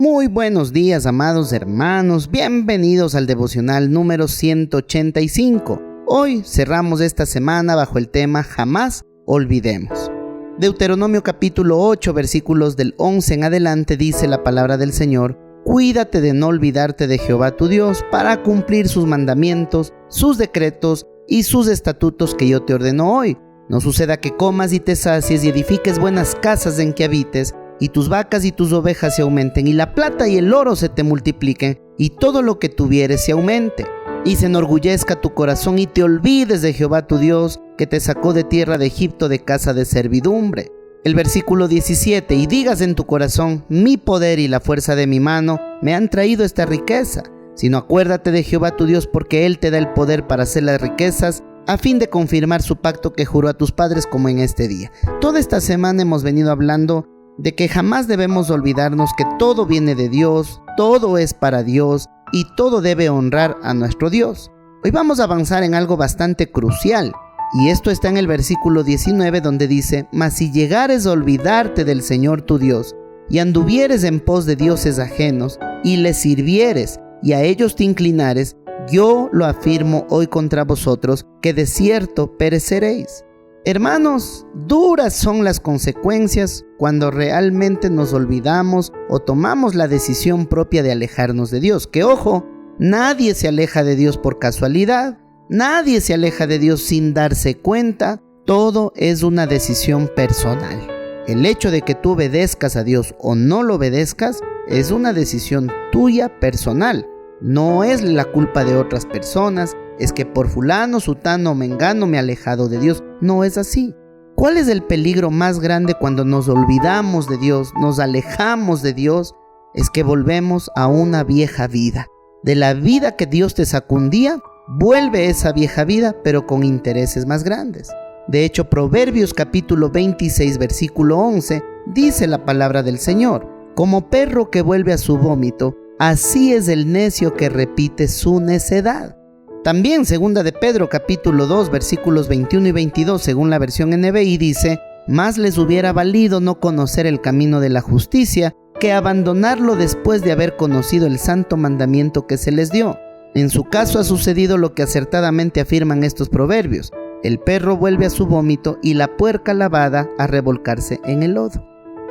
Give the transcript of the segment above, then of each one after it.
Muy buenos días, amados hermanos, bienvenidos al devocional número 185. Hoy cerramos esta semana bajo el tema Jamás olvidemos. Deuteronomio capítulo 8, versículos del 11 en adelante dice la palabra del Señor: Cuídate de no olvidarte de Jehová tu Dios para cumplir sus mandamientos, sus decretos y sus estatutos que yo te ordeno hoy. No suceda que comas y te sacies y edifiques buenas casas en que habites, y tus vacas y tus ovejas se aumenten, y la plata y el oro se te multipliquen, y todo lo que tuvieres se aumente. Y se enorgullezca tu corazón y te olvides de Jehová tu Dios, que te sacó de tierra de Egipto, de casa de servidumbre. El versículo 17, y digas en tu corazón: mi poder y la fuerza de mi mano me han traído esta riqueza. Sino acuérdate de Jehová tu Dios, porque Él te da el poder para hacer las riquezas, a fin de confirmar su pacto que juró a tus padres, como en este día. Toda esta semana hemos venido hablando de que jamás debemos olvidarnos que todo viene de Dios, todo es para Dios y todo debe honrar a nuestro Dios. Hoy vamos a avanzar en algo bastante crucial, y esto está en el versículo 19, donde dice: Mas si llegares a olvidarte del Señor tu Dios, y anduvieres en pos de dioses ajenos, y les sirvieres, y a ellos te inclinares, yo lo afirmo hoy contra vosotros, que de cierto pereceréis. Hermanos, duras son las consecuencias cuando realmente nos olvidamos o tomamos la decisión propia de alejarnos de Dios. Que ojo, nadie se aleja de Dios por casualidad, nadie se aleja de Dios sin darse cuenta, todo es una decisión personal. El hecho de que tú obedezcas a Dios o no lo obedezcas es una decisión tuya personal, no es la culpa de otras personas. Es que por fulano, sutano o mengano me he alejado de Dios. No es así. ¿Cuál es el peligro más grande cuando nos olvidamos de Dios, nos alejamos de Dios? Es que volvemos a una vieja vida. De la vida que Dios te sacó un día, vuelve esa vieja vida, pero con intereses más grandes. De hecho, Proverbios capítulo 26, versículo 11, dice la palabra del Señor: Como perro que vuelve a su vómito, así es el necio que repite su necedad. También segunda de Pedro capítulo 2 versículos 21 y 22 según la versión NBI dice: Más les hubiera valido no conocer el camino de la justicia que abandonarlo después de haber conocido el santo mandamiento que se les dio. En su caso ha sucedido lo que acertadamente afirman estos proverbios: el perro vuelve a su vómito y la puerca lavada a revolcarse en el lodo.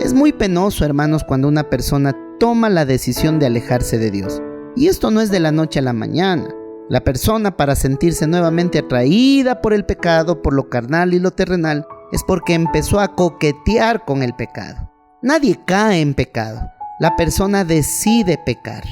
Es muy penoso, hermanos, cuando una persona toma la decisión de alejarse de Dios. Y esto no es de la noche a la mañana. La persona, para sentirse nuevamente atraída por el pecado, por lo carnal y lo terrenal, es porque empezó a coquetear con el pecado. Nadie cae en pecado. La persona decide pecar.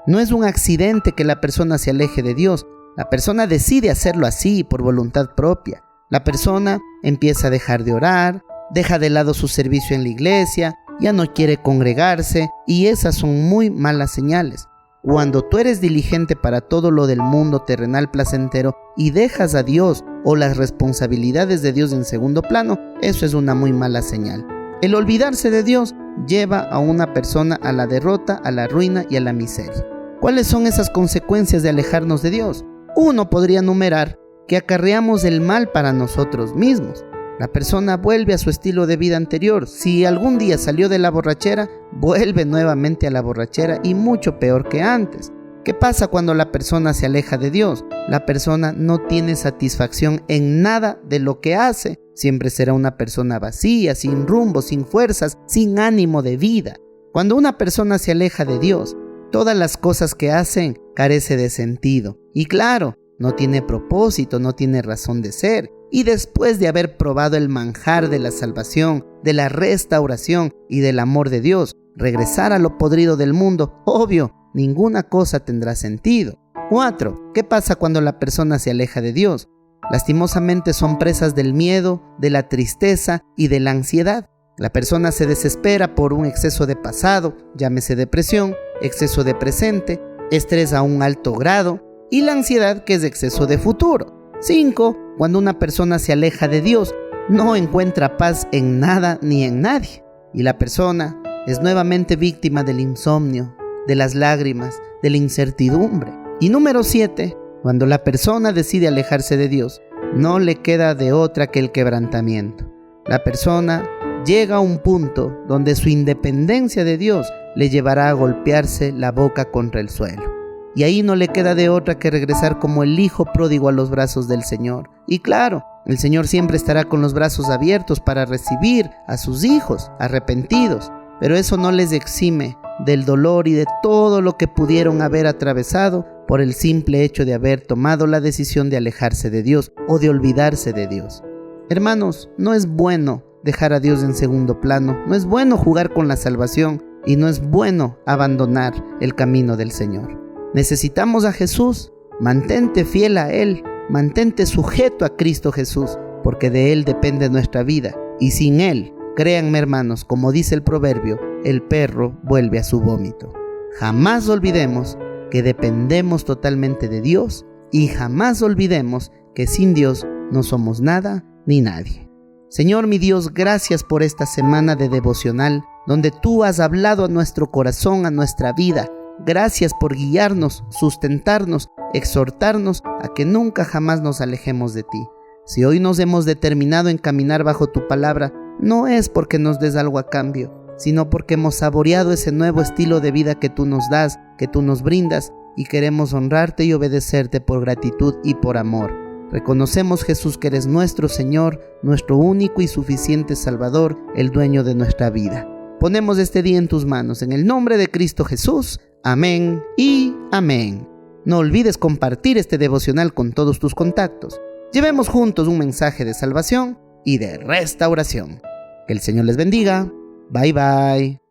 No es un accidente que la persona se aleje de Dios. La persona decide hacerlo así, por voluntad propia. La persona empieza a dejar de orar, deja de lado su servicio en la iglesia, ya no quiere congregarse, y esas son muy malas señales. Cuando tú eres diligente para todo lo del mundo terrenal placentero y dejas a Dios o las responsabilidades de Dios en segundo plano, eso es una muy mala señal. El olvidarse de Dios lleva a una persona a la derrota, a la ruina y a la miseria. ¿Cuáles son esas consecuencias de alejarnos de Dios? Uno podría enumerar que acarreamos el mal para nosotros mismos. La persona vuelve a su estilo de vida anterior. Si algún día salió de la borrachera, vuelve nuevamente a la borrachera y mucho peor que antes. ¿Qué pasa cuando la persona se aleja de Dios? La persona no tiene satisfacción en nada de lo que hace. Siempre será una persona vacía, sin rumbo, sin fuerzas, sin ánimo de vida. Cuando una persona se aleja de Dios, todas las cosas que hacen carece de sentido. Y claro, no tiene propósito, no tiene razón de ser. Y después de haber probado el manjar de la salvación, de la restauración y del amor de Dios, regresar a lo podrido del mundo, obvio, ninguna cosa tendrá sentido. 4. ¿Qué pasa cuando la persona se aleja de Dios? Lastimosamente son presas del miedo, de la tristeza y de la ansiedad. La persona se desespera por un exceso de pasado, llámese depresión, exceso de presente, estrés a un alto grado y la ansiedad, que es exceso de futuro. 5. Cuando una persona se aleja de Dios, no encuentra paz en nada ni en nadie. Y la persona es nuevamente víctima del insomnio, de las lágrimas, de la incertidumbre. Y número 7. Cuando la persona decide alejarse de Dios, no le queda de otra que el quebrantamiento. La persona llega a un punto donde su independencia de Dios le llevará a golpearse la boca contra el suelo. Y ahí no le queda de otra que regresar como el hijo pródigo a los brazos del Señor. Y claro, el Señor siempre estará con los brazos abiertos para recibir a sus hijos arrepentidos, pero eso no les exime del dolor y de todo lo que pudieron haber atravesado por el simple hecho de haber tomado la decisión de alejarse de Dios o de olvidarse de Dios. Hermanos, no es bueno dejar a Dios en segundo plano, no es bueno jugar con la salvación y no es bueno abandonar el camino del Señor. Necesitamos a Jesús, mantente fiel a Él, mantente sujeto a Cristo Jesús, porque de Él depende nuestra vida, y sin Él, créanme hermanos, como dice el proverbio, el perro vuelve a su vómito. Jamás olvidemos que dependemos totalmente de Dios y jamás olvidemos que sin Dios no somos nada ni nadie. Señor mi Dios, gracias por esta semana de devocional donde tú has hablado a nuestro corazón, a nuestra vida. Gracias por guiarnos, sustentarnos, exhortarnos a que nunca jamás nos alejemos de ti. Si hoy nos hemos determinado en caminar bajo tu palabra, no es porque nos des algo a cambio, sino porque hemos saboreado ese nuevo estilo de vida que tú nos das, que tú nos brindas, y queremos honrarte y obedecerte por gratitud y por amor. Reconocemos, Jesús, que eres nuestro Señor, nuestro único y suficiente Salvador, el dueño de nuestra vida. Ponemos este día en tus manos, en el nombre de Cristo Jesús. Amén y amén. No olvides compartir este devocional con todos tus contactos. Llevemos juntos un mensaje de salvación y de restauración. Que el Señor les bendiga. Bye bye.